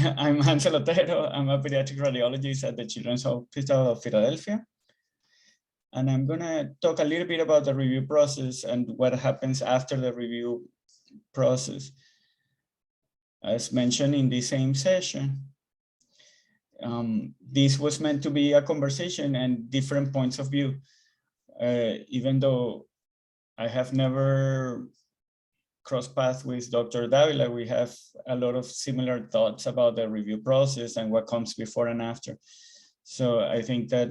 I'm Hansel Otero. I'm a pediatric radiologist at the Children's Hospital of Philadelphia. And I'm gonna talk a little bit about the review process and what happens after the review process. As mentioned in the same session, this was meant to be a conversation and different points of view. Even though I have never crossed paths with Dr. Davila, we have a lot of similar thoughts about the review process and what comes before and after. So I think that,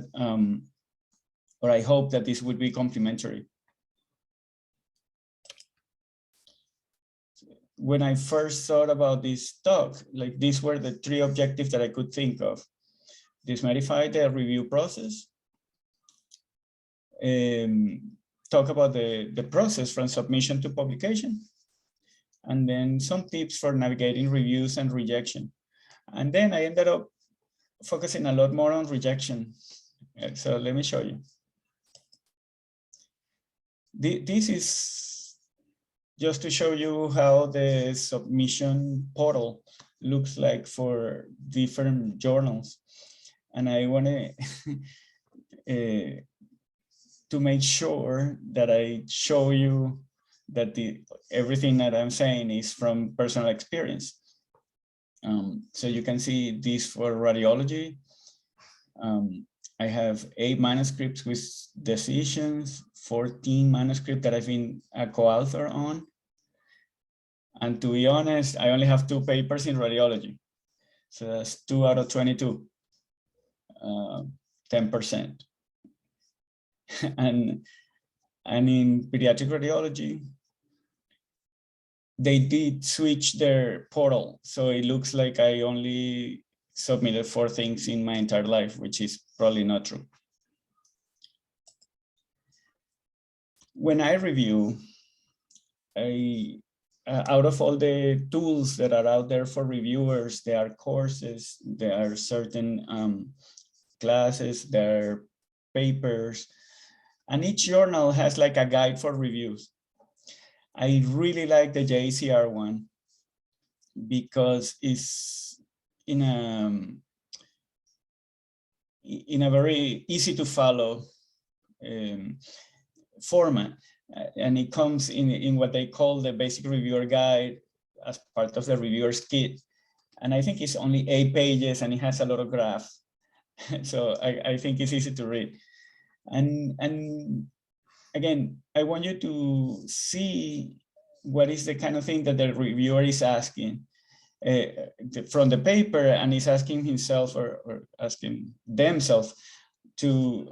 or I hope that this would be complementary. When I first thought about this talk, like these were the three objectives that I could think of. Demystify the review process, talk about the process from submission to publication, and then some tips for navigating reviews and rejection. And then I ended up focusing a lot more on rejection. So let me show you. This is just to show you how the submission portal looks like for different journals. And I want to make sure that I show you that everything that I'm saying is from personal experience. So you can see this for radiology. I have 8 manuscripts with decisions, 14 manuscripts that I've been a co-author on. And to be honest, I only have 2 papers in radiology. So that's 2 out of 22, 10%. And in pediatric radiology, they did switch their portal. So it looks like I only submitted 4 things in my entire life, which is probably not true. When I review, out of all the tools that are out there for reviewers, there are courses, there are certain classes, there are papers, and each journal has like a guide for reviews. I really like the JCR one because it's in a very easy to follow format, and it comes in what they call the basic reviewer guide as part of the reviewer's kit. And I think it's only 8 pages and it has a lot of graphs. So I think it's easy to read. And again, I want you to see what is the kind of thing that the reviewer is asking from the paper, and is asking himself or asking themselves to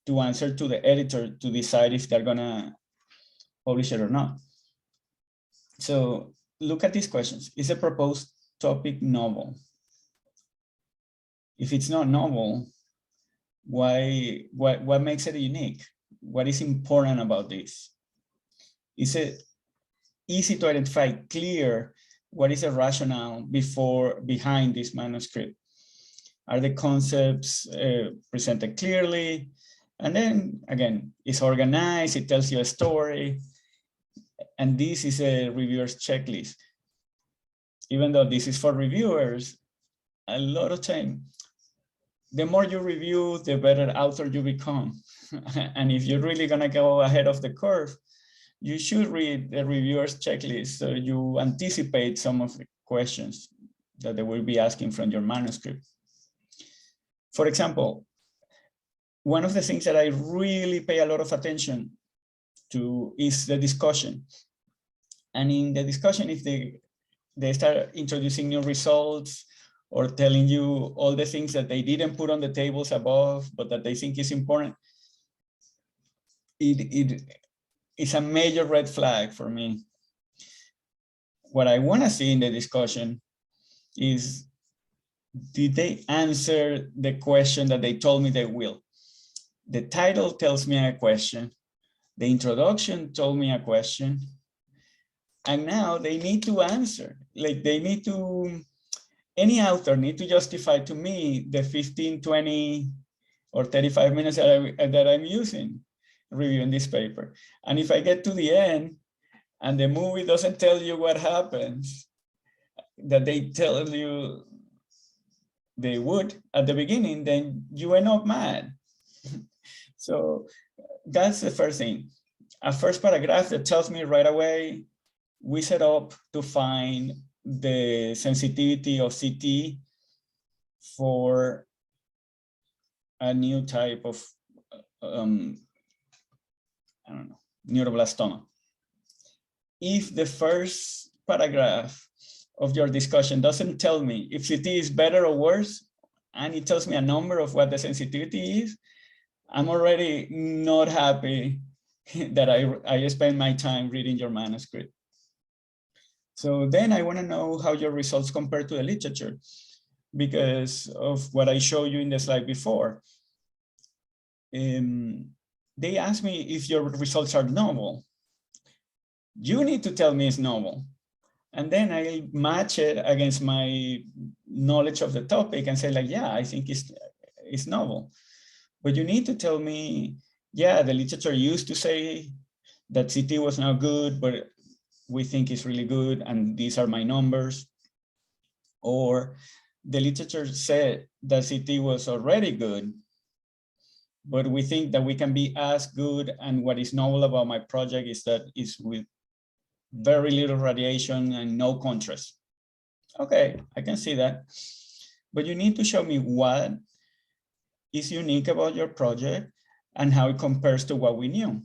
answer to the editor to decide if they're gonna publish it or not. So look at these questions. Is the proposed topic novel? If it's not novel, what makes it unique? What is important about this? Is it easy to identify, clear, what is the rationale behind this manuscript? Are the concepts presented clearly? And then again, it's organized, it tells you a story. And this is a reviewer's checklist. Even though this is for reviewers, a lot of time, the more you review, the better author you become. And if you're really gonna go ahead of the curve, you should read the reviewer's checklist so you anticipate some of the questions that they will be asking from your manuscript. For example, one of the things that I really pay a lot of attention to is the discussion. And in the discussion, if they start introducing new results or telling you all the things that they didn't put on the tables above, but that they think is important, it's a major red flag for me. What I want to see in the discussion is, did they answer the question that they told me they will? The title tells me a question. The introduction told me a question. And now they need to answer. Like they need to, any author need to justify to me the 15, 20, or 35 minutes that I'm using reviewing this paper. And if I get to the end and the movie doesn't tell you what happens, that they tell you they would at the beginning, then you end up mad. So that's the first thing. A first paragraph that tells me right away, we set up to find the sensitivity of CT for a new type of, I don't know, neuroblastoma. If the first paragraph of your discussion doesn't tell me if CT is better or worse, and it tells me a number of what the sensitivity is, I'm already not happy that I spend my time reading your manuscript. So then I want to know how your results compare to the literature, because of what I showed you in the slide before. They asked me if your results are novel. You need to tell me it's novel. And then I match it against my knowledge of the topic and say like, yeah, I think it's novel. But you need to tell me, yeah, the literature used to say that CT was not good, but we think it's really good, and these are my numbers. Or the literature said that CT was already good, but we think that we can be as good, and what is novel about my project is that it's with very little radiation and no contrast. Okay, I can see that. But you need to show me what is unique about your project and how it compares to what we knew.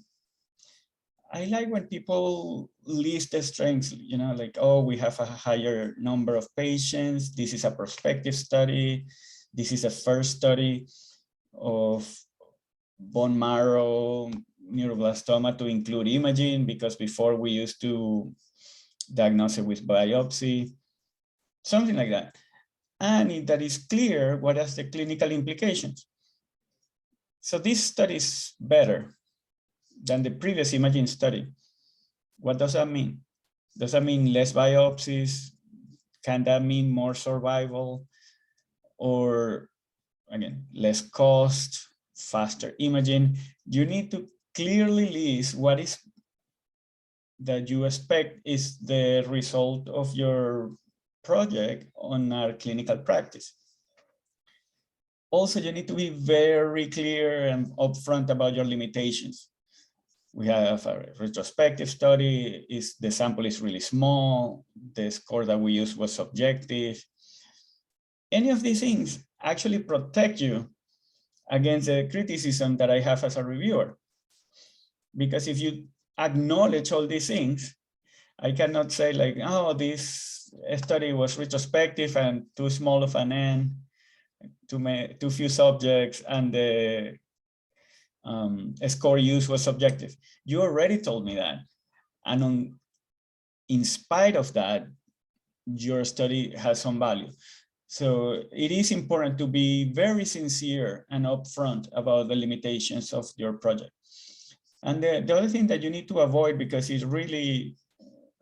I like when people list the strengths, you know, like, oh, we have a higher number of patients. This is a prospective study. This is a first study of bone marrow neuroblastoma to include imaging, because before we used to diagnose it with biopsy, something like that. And that is clear what are the clinical implications. So this study is better than the previous imaging study. What does that mean? Does that mean less biopsies? Can that mean more survival? Or again, less cost, faster imaging? You need to clearly list what is that you expect is the result of your project on our clinical practice. Also, you need to be very clear and upfront about your limitations. We have a retrospective study, the sample is really small, the score that we used was subjective. Any of these things actually protect you against the criticism that I have as a reviewer. Because if you acknowledge all these things, I cannot say like, oh, this study was retrospective and too small of an N, too few subjects, and the score used was subjective. You already told me that. And in spite of that, your study has some value. So it is important to be very sincere and upfront about the limitations of your project. And the other thing that you need to avoid, because it really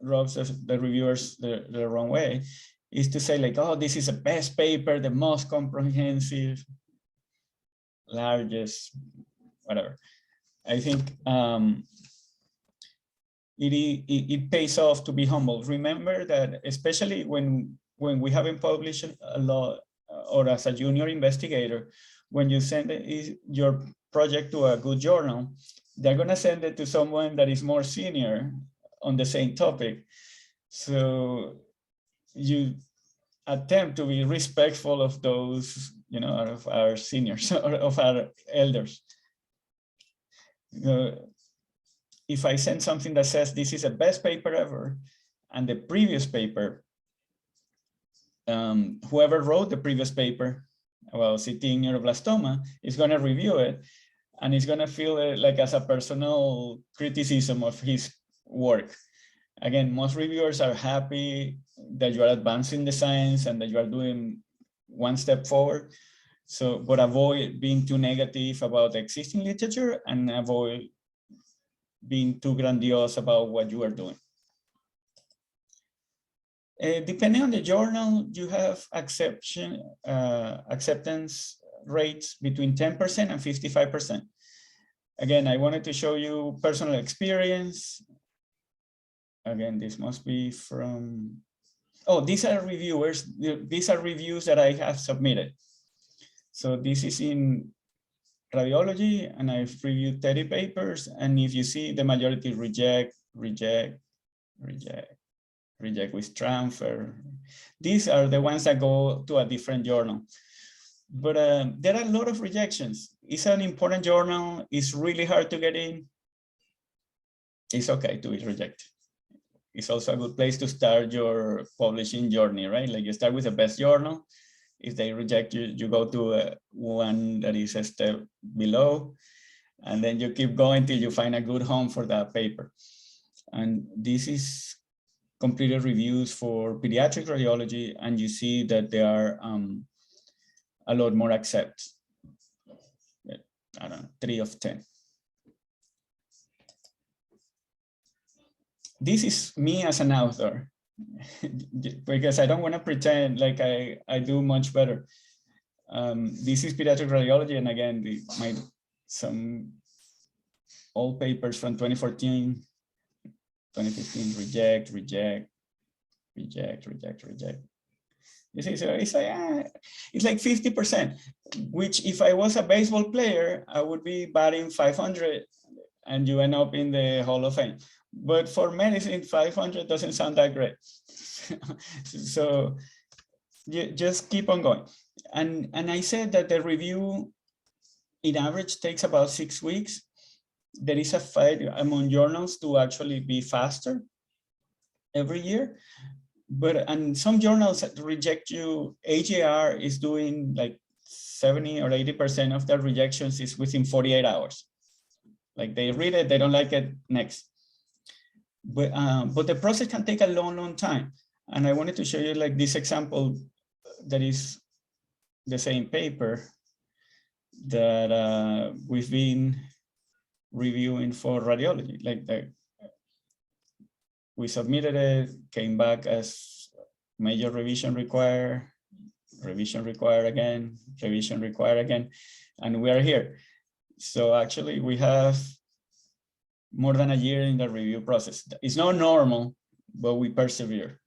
rubs the reviewers the wrong way, is to say like, oh, this is the best paper, the most comprehensive, largest, whatever. I think it pays off to be humble. Remember that, especially when we haven't published a lot, or as a junior investigator, when you send your project to a good journal, they're going to send it to someone that is more senior on the same topic. So you attempt to be respectful of those, you know, of our seniors or of our elders. If I send something that says this is the best paper ever, and the previous paper, whoever wrote the previous paper about CT neuroblastoma is going to review it, and it's going to feel it like as a personal criticism of his work. Again, most reviewers are happy that you are advancing the science and that you are doing one step forward. So, but avoid being too negative about the existing literature, and avoid being too grandiose about what you are doing. Depending on the journal, you have acceptance rates between 10% and 55%. Again, I wanted to show you personal experience. Again, this must be from Oh, these are reviewers. These are reviews that I have submitted. So this is in radiology, and I've reviewed 30 papers. And if you see, the majority reject, reject, reject, reject with transfer. These are the ones that go to a different journal. But there are a lot of rejections. It's an important journal. It's really hard to get in. It's okay to be rejected. It's also a good place to start your publishing journey, right? Like you start with the best journal. If they reject you, you go to one that is a step below, and then you keep going till you find a good home for that paper. And this is completed reviews for pediatric radiology, and you see that there are a lot more accepts. I don't know, 3 of 10. This is me as an author, because I don't want to pretend like I do much better. This is pediatric radiology, and again, some old papers from 2014, 2015, reject, reject, reject, reject, reject. You see, so it's like 50%, which if I was a baseball player, I would be batting 500 and you end up in the Hall of Fame. But for medicine, 500 doesn't sound that great. So you just keep on going. And I said that the review in average takes about 6 weeks. There is a fight among journals to actually be faster every year. And some journals reject you. AJR is doing like 70 or 80% of their rejections is within 48 hours. Like they read it, they don't like it, next. But the process can take a long, long time. And I wanted to show you like this example that is the same paper that we've been reviewing for radiology. Like we submitted it, came back as major revision required again, revision required again, and we are here. So actually we have more than a year in the review process. It's not normal, but we persevere.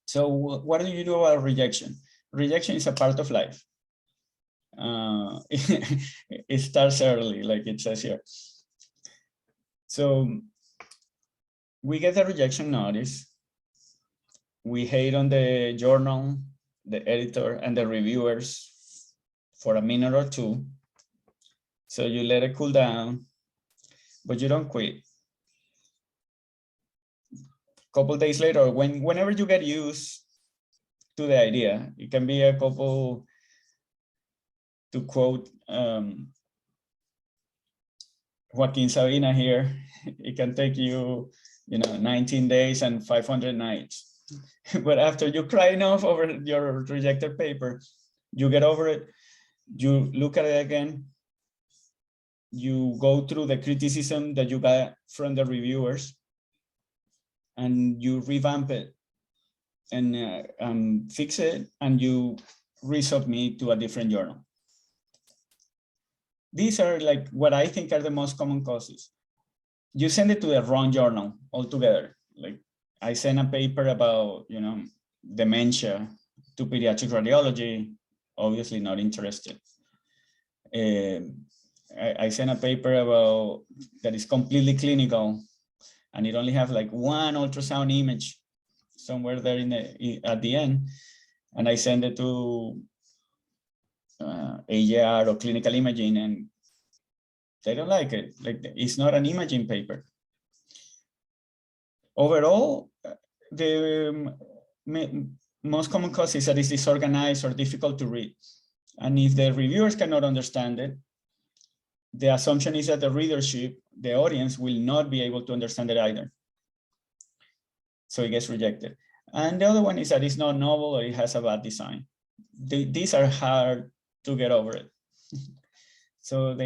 So what do you do about rejection? Rejection is a part of life. It starts early, like it says here. So we get the rejection notice. We hate on the journal, the editor, and the reviewers for a minute or two. So you let it cool down, but you don't quit. A couple days later, whenever you get used to the idea, it can be a couple, to quote Joaquin Sabina here, it can take you, 19 days and 500 nights. But after you cry enough over your rejected paper, you get over it, you look at it again, you go through the criticism that you got from the reviewers, and you revamp it and fix it, and you resubmit to a different journal. These are like what I think are the most common causes. You send it to the wrong journal altogether. Like I sent a paper about, dementia to pediatric radiology, obviously not interested. I sent a paper about that is completely clinical, and it only have like one ultrasound image somewhere there at the end, and I send it to AJR or clinical imaging, and they don't like it. Like it's not an imaging paper. Overall, the most common cause is that it's disorganized or difficult to read. And if the reviewers cannot understand it, the assumption is that the readership, the audience, will not be able to understand it either. So it gets rejected. And the other one is that it's not novel or it has a bad design. These are hard to get over it. So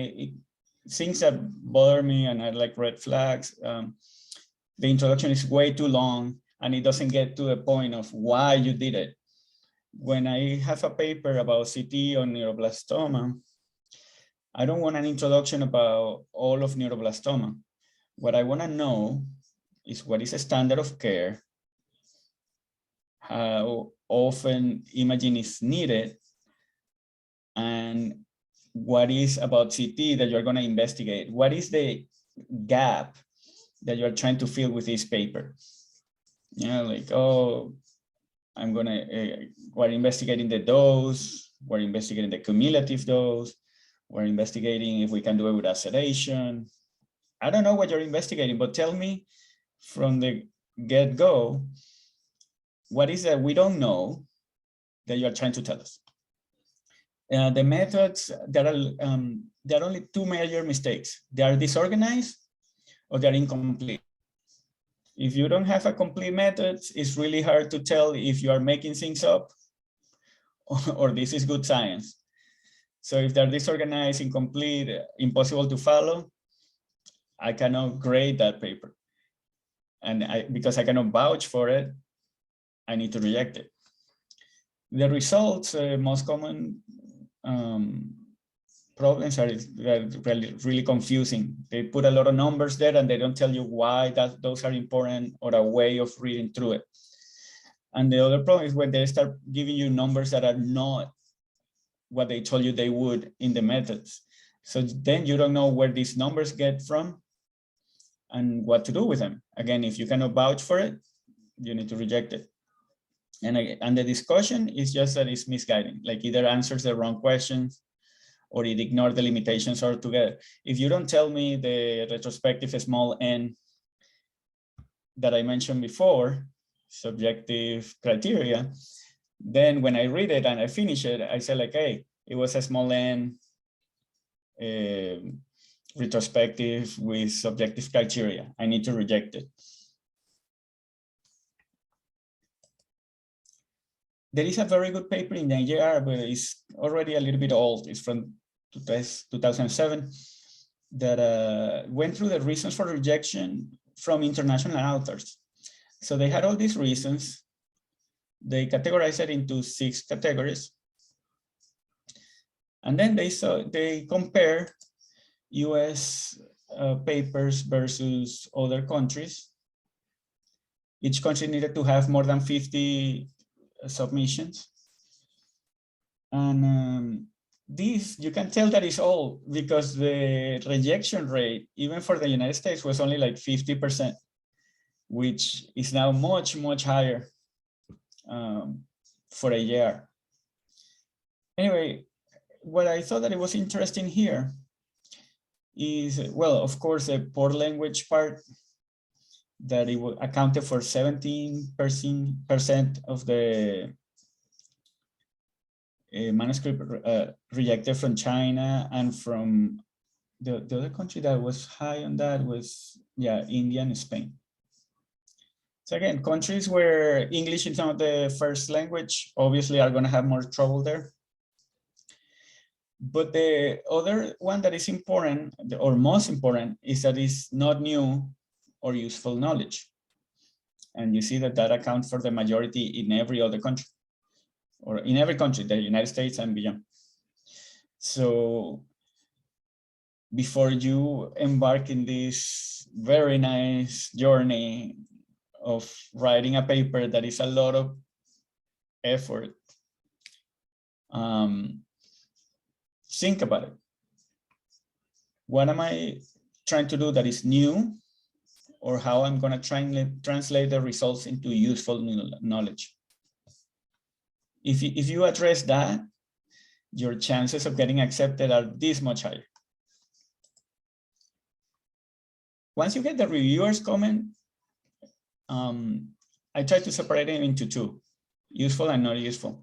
things that bother me and are like red flags, the introduction is way too long and it doesn't get to the point of why you did it. When I have a paper about CT or neuroblastoma, I don't want an introduction about all of neuroblastoma. What I want to know is what is the standard of care how often imaging is needed, and what is about CT that you're going to investigate. What is the gap that you're trying to fill with this paper? Yeah, like, oh, we're investigating the dose, we're investigating the cumulative dose, we're investigating if we can do it without sedation. I don't know what you're investigating, but tell me from the get-go, what is that we don't know that you're trying to tell us? The methods, there are only two major mistakes. They are disorganized or they're incomplete. If you don't have a complete method, it's really hard to tell if you are making things up or this is good science. So if they're disorganized, incomplete, impossible to follow, I cannot grade that paper. And because I cannot vouch for it, I need to reject it. The results, most common problems are really confusing. They put a lot of numbers there and they don't tell you why those are important or a way of reading through it. And the other problem is when they start giving you numbers that are not what they told you they would in the methods. So then you don't know where these numbers get from and what to do with them. Again, if you cannot vouch for it, you need to reject it. And the discussion is just that it's misguiding, like either answers the wrong questions or it ignores the limitations altogether. If you don't tell me the retrospective small n that I mentioned before, subjective criteria, then when I read it and I finish it, I say like, hey, it was a small n retrospective with subjective criteria. I need to reject it. There is a very good paper in the IJR, but it's already a little bit old. It's from 2007 that went through the reasons for rejection from international authors. So they had all these reasons. They categorized it into 6 categories. And then they compare US papers versus other countries. Each country needed to have more than 50 submissions. And this, you can tell that it's old because the rejection rate, even for the United States, was only like 50%, which is now much, much higher for a year. Anyway, what I thought that it was interesting here is, well, of course, the poor language part, that it accounted for 17% of the manuscript rejected from China, and from the other country that was high on that was, yeah, India and Spain. So again, countries where English is not the first language obviously are going to have more trouble there. But the other one that is important, or most important, is that it's not new or useful knowledge. And you see that that accounts for the majority in every other country, or in every country, the United States and beyond. So before you embark in this very nice journey of writing a paper that is a lot of effort, think about it. What am I trying to do that is new? Or how I'm going to try and translate the results into useful knowledge. If you address that, your chances of getting accepted are this much higher. Once you get the reviewer's comment, I try to separate it into 2, useful and not useful.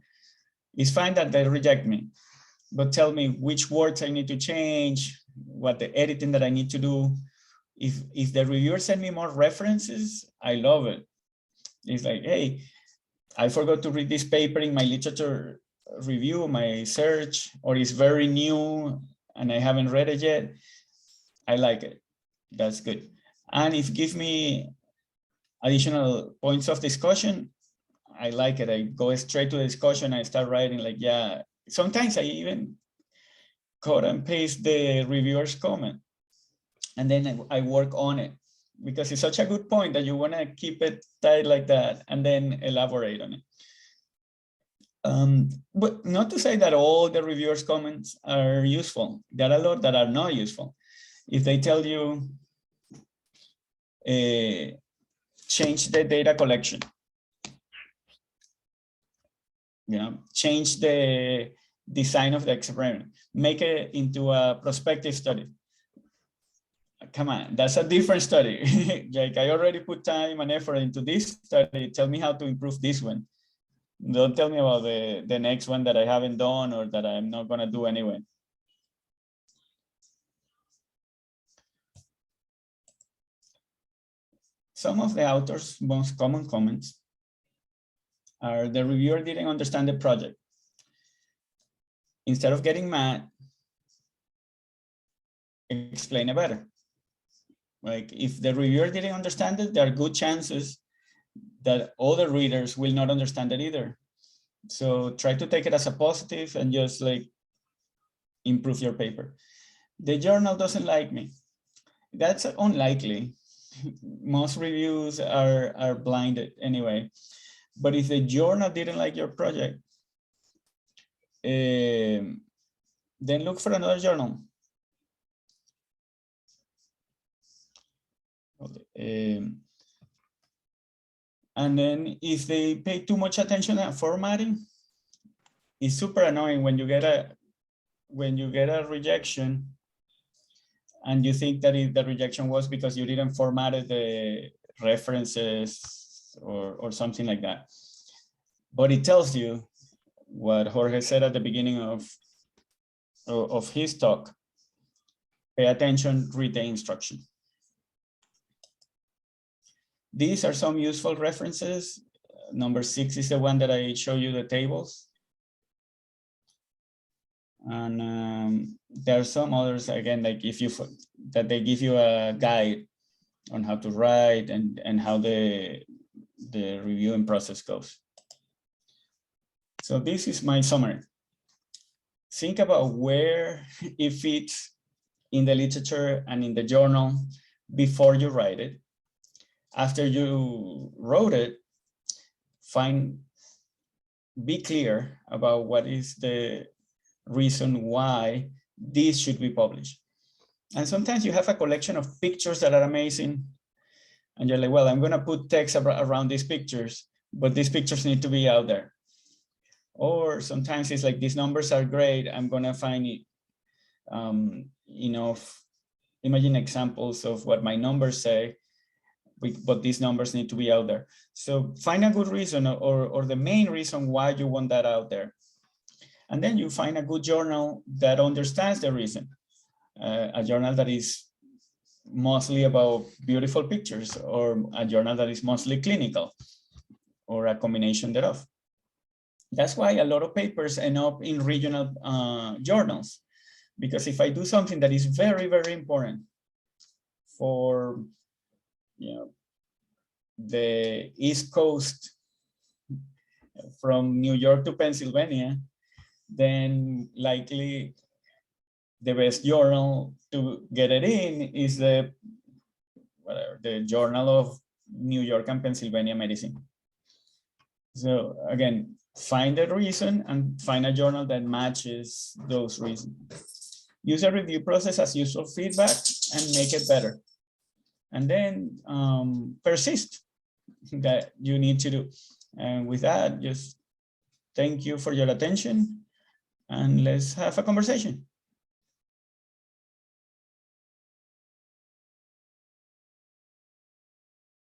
It's fine that they reject me, but tell me which words I need to change, what the editing that I need to do. If the reviewer send me more references, I love it. It's like, hey, I forgot to read this paper in my literature review, my search, or it's very new and I haven't read it yet. I like it. That's good. And if you give me additional points of discussion, I like it. I go straight to the discussion. I start writing like, yeah. Sometimes I even cut and paste the reviewer's comment. And then I work on it. because it's such a good point that you want to keep it tight like that and then elaborate on it. But not to say that all the reviewers' comments are useful. There are a lot that are not useful. If they tell you, change the data collection, change the design of the experiment, make it into a prospective study. Come on, that's a different study. Like, I already put time and effort into this study. Tell me how to improve this one. Don't tell me about the next one that I haven't done or that I'm not going to do anyway. Some of the author's most common comments are: the reviewer didn't understand the project. Instead of getting mad, explain it better. Like, if the reviewer didn't understand it, there are good chances that other readers will not understand it either. So try to take it as a positive and just like improve your paper. The journal doesn't like me. That's unlikely. Most reviews are blinded anyway. But if the journal didn't like your project, then look for another journal. And then if they pay too much attention at formatting, it's super annoying when you get a rejection and you think that the rejection was because you didn't formatted the references or something like that. But it tells you what Jorge said at the beginning of his talk: pay attention, read the instruction. These are some useful references. Number 6 is the one that I show you the tables. And there are some others, again, like that they give you a guide on how to write and how the reviewing process goes. So this is my summary. Think about where it fits in the literature and in the journal before you write it. After you wrote it, be clear about what is the reason why this should be published. And sometimes you have a collection of pictures that are amazing, and you're like, well, I'm going to put text around these pictures, but these pictures need to be out there. Or sometimes it's like, these numbers are great, I'm going to find imagine examples of what my numbers say, but these numbers need to be out there. So find a good reason or the main reason why you want that out there. And then you find a good journal that understands the reason. A journal that is mostly about beautiful pictures, or a journal that is mostly clinical, or a combination thereof. That's why a lot of papers end up in regional journals. Because if I do something that is very, very important for the East Coast, from New York to Pennsylvania, then likely the best journal to get it in is the Journal of New York and Pennsylvania Medicine. So again, find the reason and find a journal that matches those reasons. Use a review process as useful feedback and make it better. And then persist, that you need to do. And with that, just thank you for your attention, and let's have a conversation.